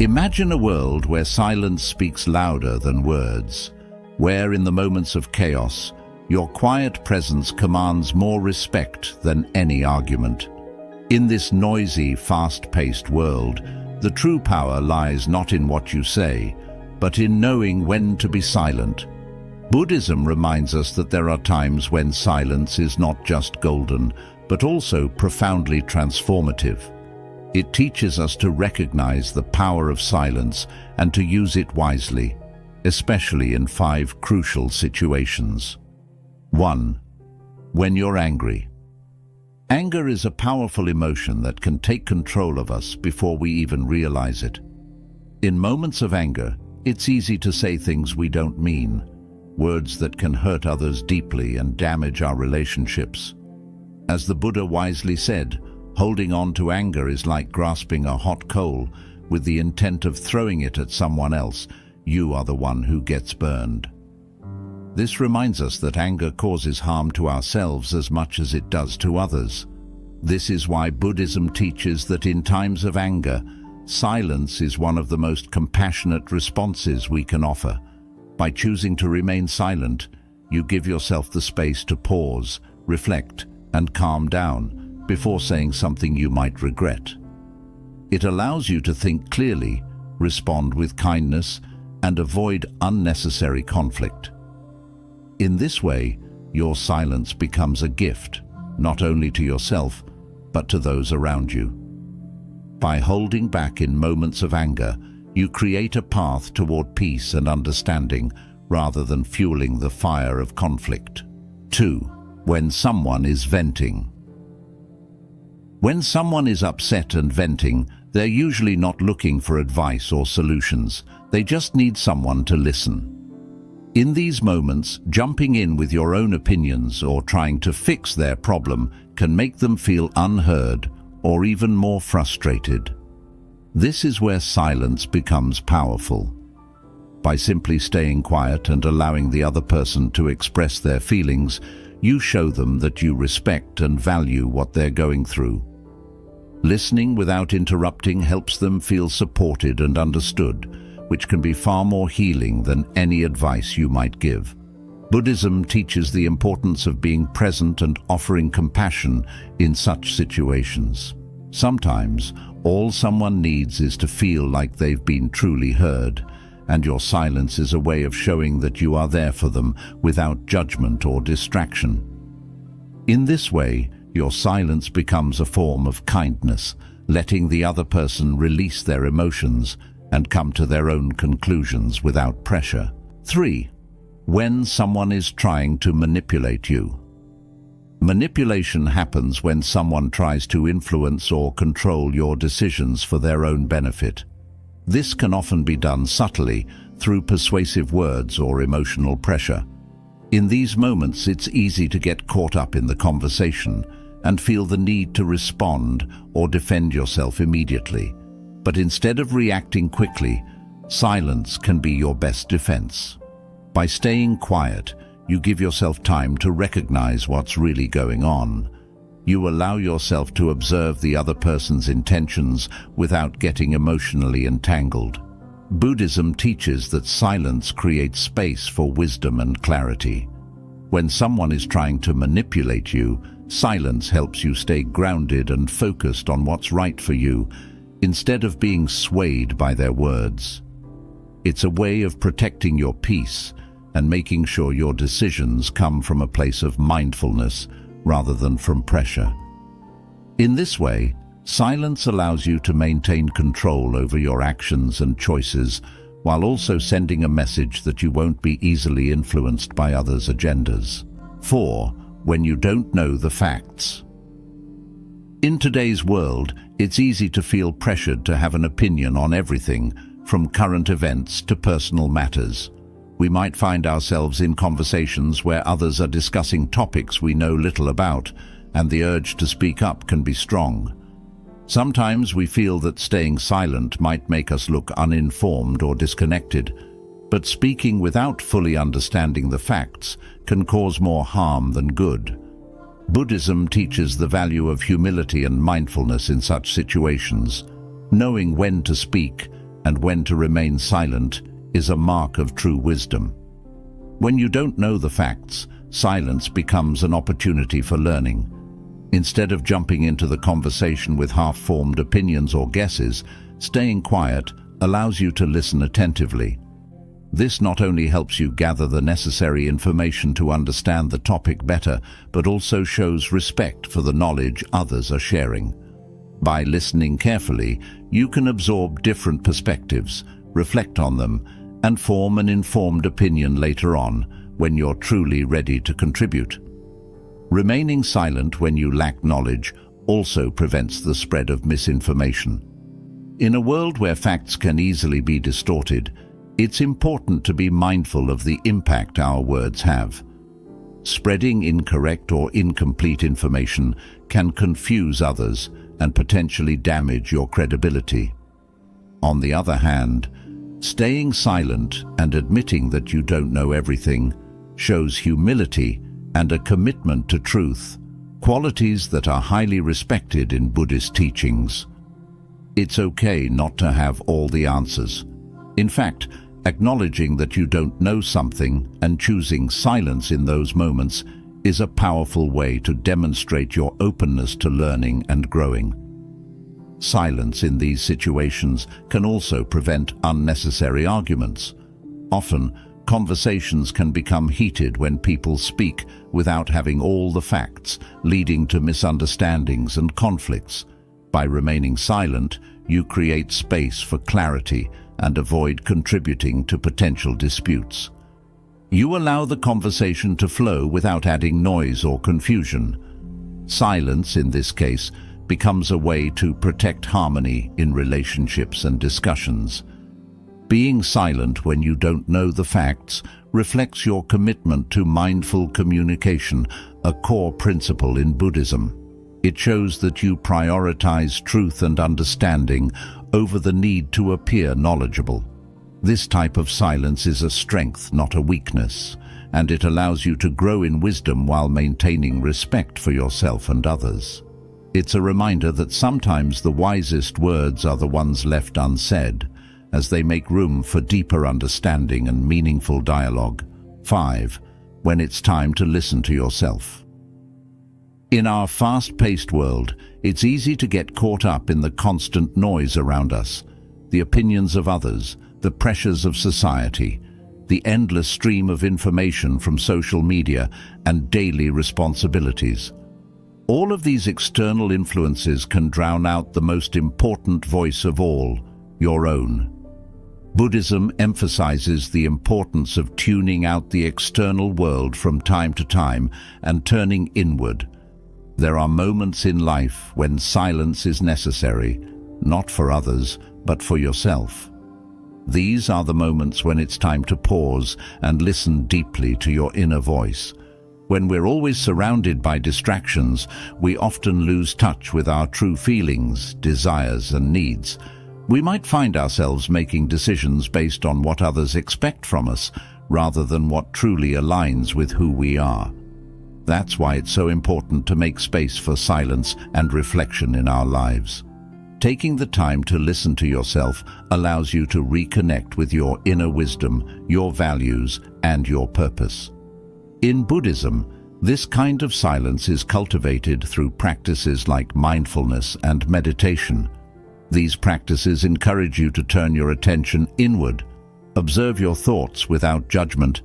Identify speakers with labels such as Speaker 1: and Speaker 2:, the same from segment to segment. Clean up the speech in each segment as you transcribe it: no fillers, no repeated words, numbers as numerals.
Speaker 1: Imagine a world where silence speaks louder than words, where in the moments of chaos, your quiet presence commands more respect than any argument. In this noisy, fast-paced world, the true power lies not in what you say, but in knowing when to be silent. Buddhism reminds us that there are times when silence is not just golden, but also profoundly transformative. It teaches us to recognize the power of silence and to use it wisely, especially in 5 crucial situations. 1. When you're angry. Anger is a powerful emotion that can take control of us before we even realize it. In moments of anger, it's easy to say things we don't mean, words that can hurt others deeply and damage our relationships. As the Buddha wisely said, holding on to anger is like grasping a hot coal with the intent of throwing it at someone else. You are the one who gets burned. This reminds us that anger causes harm to ourselves as much as it does to others. This is why Buddhism teaches that in times of anger, silence is one of the most compassionate responses we can offer. By choosing to remain silent, you give yourself the space to pause, reflect, and calm down before saying something you might regret. It allows you to think clearly, respond with kindness, and avoid unnecessary conflict. In this way, your silence becomes a gift, not only to yourself, but to those around you. By holding back in moments of anger, you create a path toward peace and understanding rather than fueling the fire of conflict. 2. When someone is venting. When someone is upset and venting, they're usually not looking for advice or solutions. They just need someone to listen. In these moments, jumping in with your own opinions or trying to fix their problem can make them feel unheard or even more frustrated. This is where silence becomes powerful. By simply staying quiet and allowing the other person to express their feelings, you show them that you respect and value what they're going through. Listening without interrupting helps them feel supported and understood, which can be far more healing than any advice you might give. Buddhism teaches the importance of being present and offering compassion in such situations. Sometimes, all someone needs is to feel like they've been truly heard, and your silence is a way of showing that you are there for them without judgment or distraction. In this way, your silence becomes a form of kindness, letting the other person release their emotions and come to their own conclusions without pressure. 3. When someone is trying to manipulate you. Manipulation happens when someone tries to influence or control your decisions for their own benefit. This can often be done subtly through persuasive words or emotional pressure. In these moments, it's easy to get caught up in the conversation and feel the need to respond or defend yourself immediately. But instead of reacting quickly, silence can be your best defense. By staying quiet, you give yourself time to recognize what's really going on. You allow yourself to observe the other person's intentions without getting emotionally entangled. Buddhism teaches that silence creates space for wisdom and clarity. When someone is trying to manipulate you, silence helps you stay grounded and focused on what's right for you, instead of being swayed by their words. It's a way of protecting your peace and making sure your decisions come from a place of mindfulness rather than from pressure. In this way, silence allows you to maintain control over your actions and choices while also sending a message that you won't be easily influenced by others' agendas. 4. When you don't know the facts. In today's world, it's easy to feel pressured to have an opinion on everything, from current events to personal matters. We might find ourselves in conversations where others are discussing topics we know little about, and the urge to speak up can be strong. Sometimes we feel that staying silent might make us look uninformed or disconnected, but speaking without fully understanding the facts can cause more harm than good. Buddhism teaches the value of humility and mindfulness in such situations. Knowing when to speak and when to remain silent is a mark of true wisdom. When you don't know the facts, silence becomes an opportunity for learning. Instead of jumping into the conversation with half-formed opinions or guesses, staying quiet allows you to listen attentively. This not only helps you gather the necessary information to understand the topic better, but also shows respect for the knowledge others are sharing. By listening carefully, you can absorb different perspectives, reflect on them, and form an informed opinion later on when you're truly ready to contribute. Remaining silent when you lack knowledge also prevents the spread of misinformation. In a world where facts can easily be distorted, it's important to be mindful of the impact our words have. Spreading incorrect or incomplete information can confuse others and potentially damage your credibility. On the other hand, staying silent and admitting that you don't know everything shows humility and a commitment to truth, qualities that are highly respected in Buddhist teachings. It's okay not to have all the answers. In fact, acknowledging that you don't know something and choosing silence in those moments is a powerful way to demonstrate your openness to learning and growing. Silence in these situations can also prevent unnecessary arguments. Often, conversations can become heated when people speak without having all the facts, leading to misunderstandings and conflicts. By remaining silent, you create space for clarity and avoid contributing to potential disputes. You allow the conversation to flow without adding noise or confusion. Silence, in this case, becomes a way to protect harmony in relationships and discussions. Being silent when you don't know the facts reflects your commitment to mindful communication, a core principle in Buddhism. It shows that you prioritize truth and understanding over the need to appear knowledgeable. This type of silence is a strength, not a weakness, and it allows you to grow in wisdom while maintaining respect for yourself and others. It's a reminder that sometimes the wisest words are the ones left unsaid, as they make room for deeper understanding and meaningful dialogue. 5. When it's time to listen to yourself. In our fast-paced world, it's easy to get caught up in the constant noise around us, the opinions of others, the pressures of society, the endless stream of information from social media, and daily responsibilities. All of these external influences can drown out the most important voice of all, your own. Buddhism emphasizes the importance of tuning out the external world from time to time and turning inward. There are moments in life when silence is necessary, not for others, but for yourself. These are the moments when it's time to pause and listen deeply to your inner voice. When we're always surrounded by distractions, we often lose touch with our true feelings, desires, and needs. We might find ourselves making decisions based on what others expect from us, rather than what truly aligns with who we are. That's why it's so important to make space for silence and reflection in our lives. Taking the time to listen to yourself allows you to reconnect with your inner wisdom, your values, and your purpose. In Buddhism, this kind of silence is cultivated through practices like mindfulness and meditation. These practices encourage you to turn your attention inward, observe your thoughts without judgment,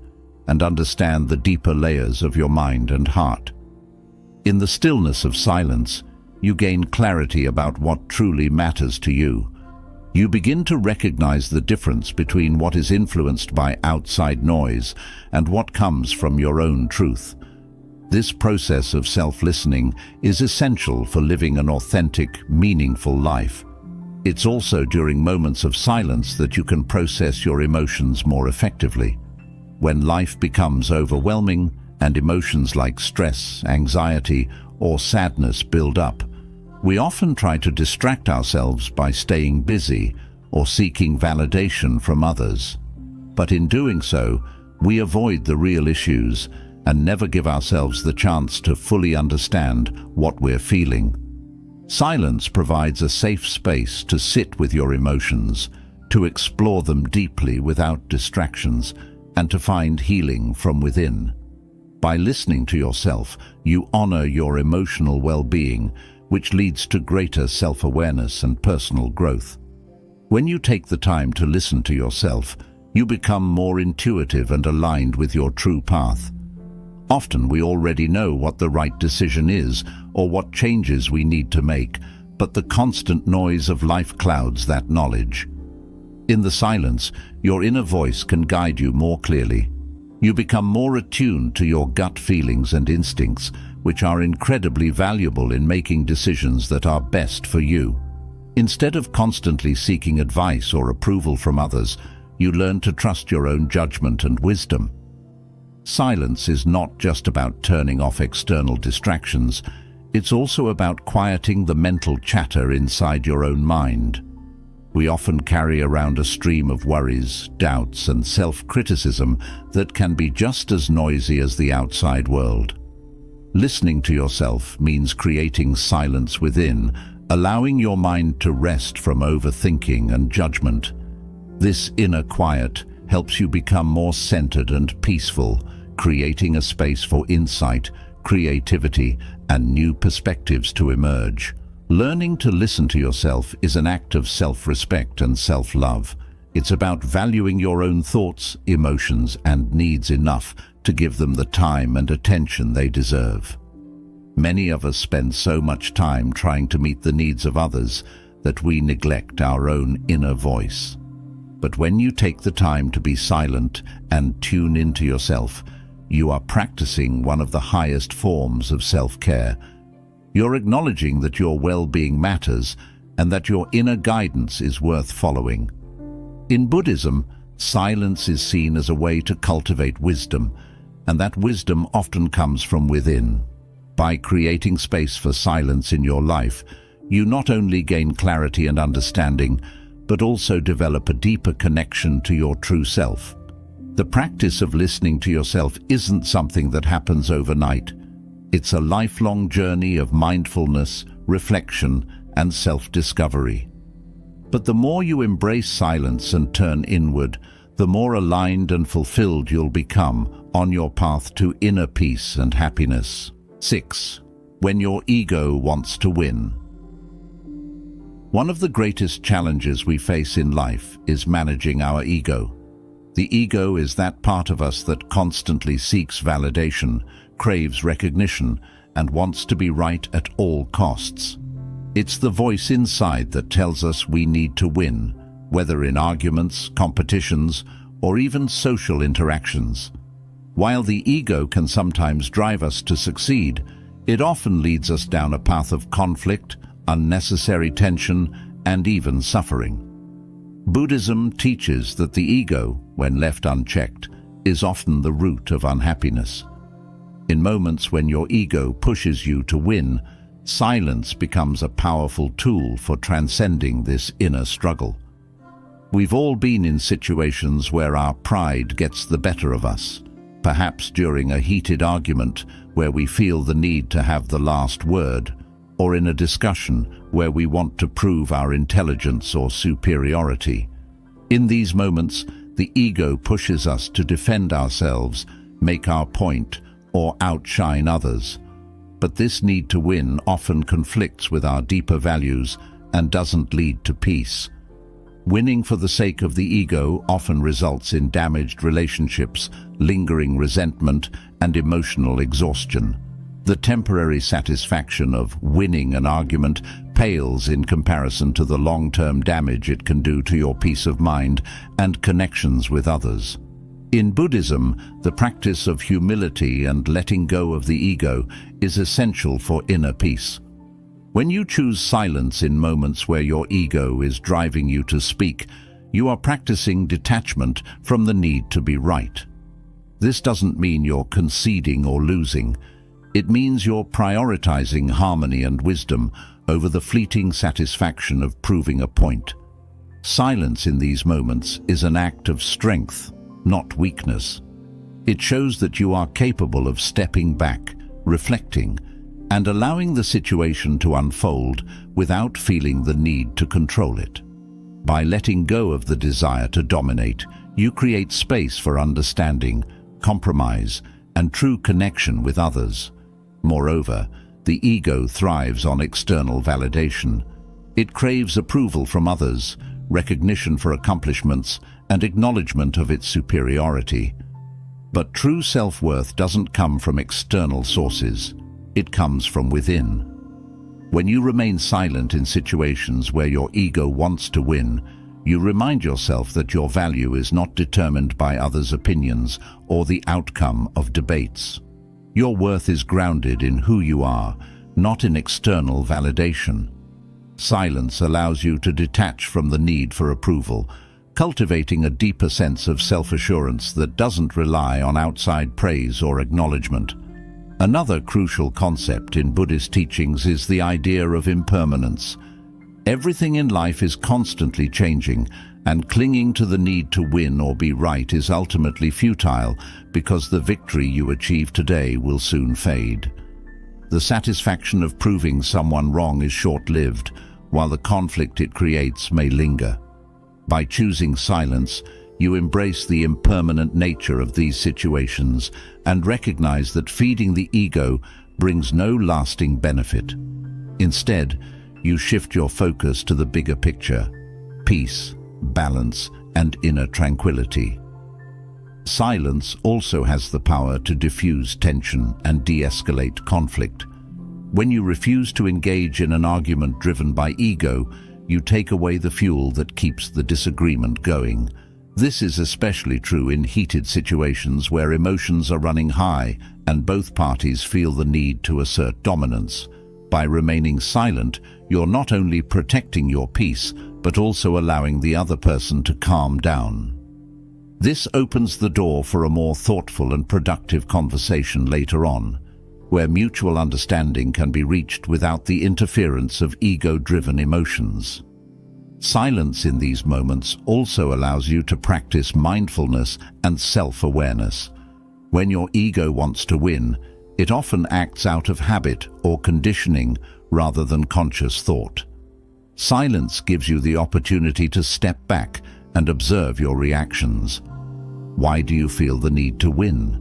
Speaker 1: and understand the deeper layers of your mind and heart. In the stillness of silence, you gain clarity about what truly matters to you. You begin to recognize the difference between what is influenced by outside noise and what comes from your own truth. This process of self-listening is essential for living an authentic, meaningful life. It's also during moments of silence that you can process your emotions more effectively. When life becomes overwhelming and emotions like stress, anxiety, or sadness build up, we often try to distract ourselves by staying busy or seeking validation from others. But in doing so, we avoid the real issues and never give ourselves the chance to fully understand what we're feeling. Silence provides a safe space to sit with your emotions, to explore them deeply without distractions, and to find healing from within. By listening to yourself, you honor your emotional well-being, which leads to greater self-awareness and personal growth. When you take the time to listen to yourself, you become more intuitive and aligned with your true path. Often we already know what the right decision is or what changes we need to make, but the constant noise of life clouds that knowledge. In the silence, your inner voice can guide you more clearly. You become more attuned to your gut feelings and instincts, which are incredibly valuable in making decisions that are best for you. Instead of constantly seeking advice or approval from others, you learn to trust your own judgment and wisdom. Silence is not just about turning off external distractions, it's also about quieting the mental chatter inside your own mind. We often carry around a stream of worries, doubts, and self-criticism that can be just as noisy as the outside world. Listening to yourself means creating silence within, allowing your mind to rest from overthinking and judgment. This inner quiet helps you become more centered and peaceful, creating a space for insight, creativity, and new perspectives to emerge. Learning to listen to yourself is an act of self-respect and self-love. It's about valuing your own thoughts, emotions, and needs enough to give them the time and attention they deserve. Many of us spend so much time trying to meet the needs of others that we neglect our own inner voice. But when you take the time to be silent and tune into yourself, you are practicing one of the highest forms of self-care. You're acknowledging that your well-being matters and that your inner guidance is worth following. In Buddhism, silence is seen as a way to cultivate wisdom, and that wisdom often comes from within. By creating space for silence in your life, you not only gain clarity and understanding, but also develop a deeper connection to your true self. The practice of listening to yourself isn't something that happens overnight. It's a lifelong journey of mindfulness, reflection, and self-discovery. But the more you embrace silence and turn inward, the more aligned and fulfilled you'll become on your path to inner peace and happiness. 6. When your ego wants to win. One of the greatest challenges we face in life is managing our ego. The ego is that part of us that constantly seeks validation, craves recognition, and wants to be right at all costs. It's the voice inside that tells us we need to win, whether in arguments, competitions, or even social interactions. While the ego can sometimes drive us to succeed, it often leads us down a path of conflict, unnecessary tension, and even suffering. Buddhism teaches that the ego, when left unchecked, is often the root of unhappiness. In moments when your ego pushes you to win, silence becomes a powerful tool for transcending this inner struggle. We've all been in situations where our pride gets the better of us, perhaps during a heated argument where we feel the need to have the last word, or in a discussion where we want to prove our intelligence or superiority. In these moments, the ego pushes us to defend ourselves, make our point, or outshine others. But this need to win often conflicts with our deeper values and doesn't lead to peace. Winning for the sake of the ego often results in damaged relationships, lingering resentment, and emotional exhaustion. The temporary satisfaction of winning an argument pales in comparison to the long-term damage it can do to your peace of mind and connections with others. In Buddhism, the practice of humility and letting go of the ego is essential for inner peace. When you choose silence in moments where your ego is driving you to speak, you are practicing detachment from the need to be right. This doesn't mean you're conceding or losing. It means you're prioritizing harmony and wisdom over the fleeting satisfaction of proving a point. Silence in these moments is an act of strength, not weakness. It shows that you are capable of stepping back, reflecting, and allowing the situation to unfold without feeling the need to control it. By letting go of the desire to dominate, you create space for understanding, compromise, and true connection with others. Moreover, the ego thrives on external validation. It craves approval from others, recognition for accomplishments, and acknowledgement of its superiority. But true self-worth doesn't come from external sources. It comes from within. When you remain silent in situations where your ego wants to win, you remind yourself that your value is not determined by others' opinions or the outcome of debates. Your worth is grounded in who you are, not in external validation. Silence allows you to detach from the need for approval, cultivating a deeper sense of self-assurance that doesn't rely on outside praise or acknowledgement. Another crucial concept in Buddhist teachings is the idea of impermanence. Everything in life is constantly changing, and clinging to the need to win or be right is ultimately futile because the victory you achieve today will soon fade. The satisfaction of proving someone wrong is short-lived, while the conflict it creates may linger. By choosing silence, you embrace the impermanent nature of these situations and recognize that feeding the ego brings no lasting benefit. Instead, you shift your focus to the bigger picture: peace, balance, and inner tranquility. Silence also has the power to diffuse tension and de-escalate conflict. When you refuse to engage in an argument driven by ego, you take away the fuel that keeps the disagreement going. This is especially true in heated situations where emotions are running high and both parties feel the need to assert dominance. By remaining silent, you're not only protecting your peace, but also allowing the other person to calm down. This opens the door for a more thoughtful and productive conversation later on, where mutual understanding can be reached without the interference of ego-driven emotions. Silence in these moments also allows you to practice mindfulness and self-awareness. When your ego wants to win, it often acts out of habit or conditioning rather than conscious thought. Silence gives you the opportunity to step back and observe your reactions. Why do you feel the need to win?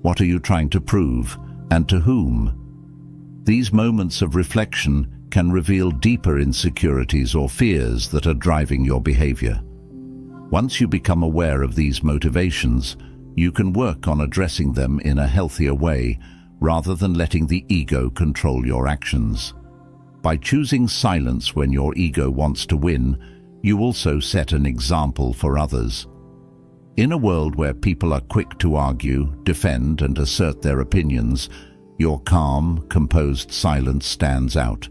Speaker 1: What are you trying to prove, and to whom? These moments of reflection can reveal deeper insecurities or fears that are driving your behavior. Once you become aware of these motivations, you can work on addressing them in a healthier way rather than letting the ego control your actions. By choosing silence when your ego wants to win, you also set an example for others. In a world where people are quick to argue, defend, and assert their opinions, your calm, composed silence stands out.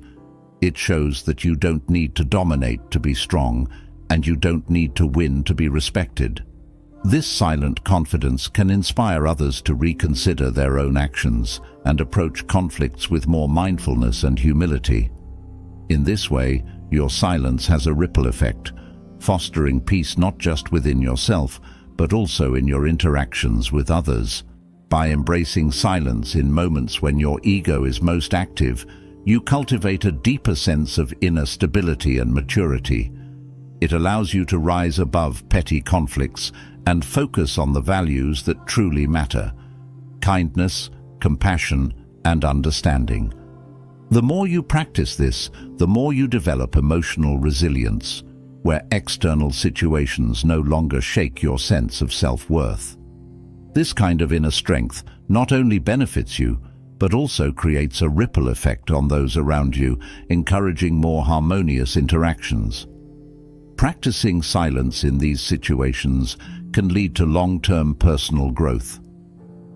Speaker 1: It shows that you don't need to dominate to be strong, and you don't need to win to be respected. This silent confidence can inspire others to reconsider their own actions and approach conflicts with more mindfulness and humility. In this way, your silence has a ripple effect, fostering peace not just within yourself, but also in your interactions with others. By embracing silence in moments when your ego is most active, you cultivate a deeper sense of inner stability and maturity. It allows you to rise above petty conflicts and focus on the values that truly matter: kindness, compassion, and understanding. The more you practice this, the more you develop emotional resilience, where external situations no longer shake your sense of self-worth. This kind of inner strength not only benefits you, but also creates a ripple effect on those around you, encouraging more harmonious interactions. Practicing silence in these situations can lead to long-term personal growth.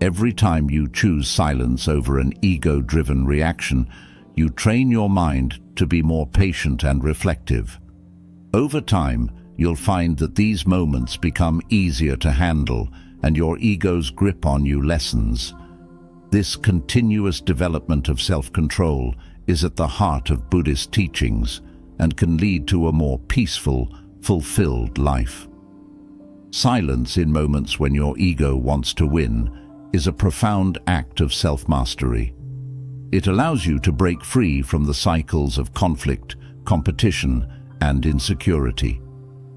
Speaker 1: Every time you choose silence over an ego-driven reaction, you train your mind to be more patient and reflective. Over time, you'll find that these moments become easier to handle and your ego's grip on you lessens. This continuous development of self-control is at the heart of Buddhist teachings and can lead to a more peaceful, fulfilled life. Silence in moments when your ego wants to win is a profound act of self-mastery. It allows you to break free from the cycles of conflict, competition, and insecurity.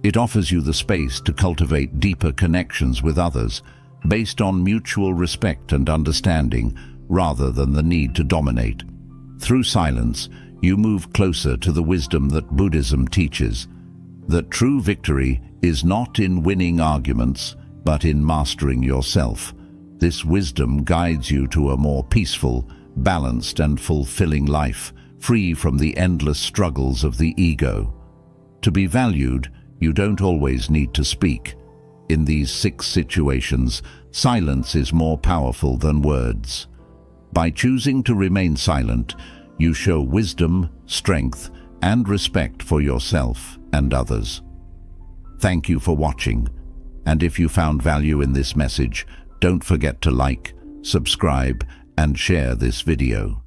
Speaker 1: It offers you the space to cultivate deeper connections with others, based on mutual respect and understanding, rather than the need to dominate. Through silence, you move closer to the wisdom that Buddhism teaches, that true victory is not in winning arguments, but in mastering yourself. This wisdom guides you to a more peaceful, balanced and fulfilling life, free from the endless struggles of the ego. To be valued, you don't always need to speak. In these 6 situations, silence is more powerful than words. By choosing to remain silent, you show wisdom, strength, and respect for yourself and others. Thank you for watching, and if you found value in this message, don't forget to like, subscribe, and share this video.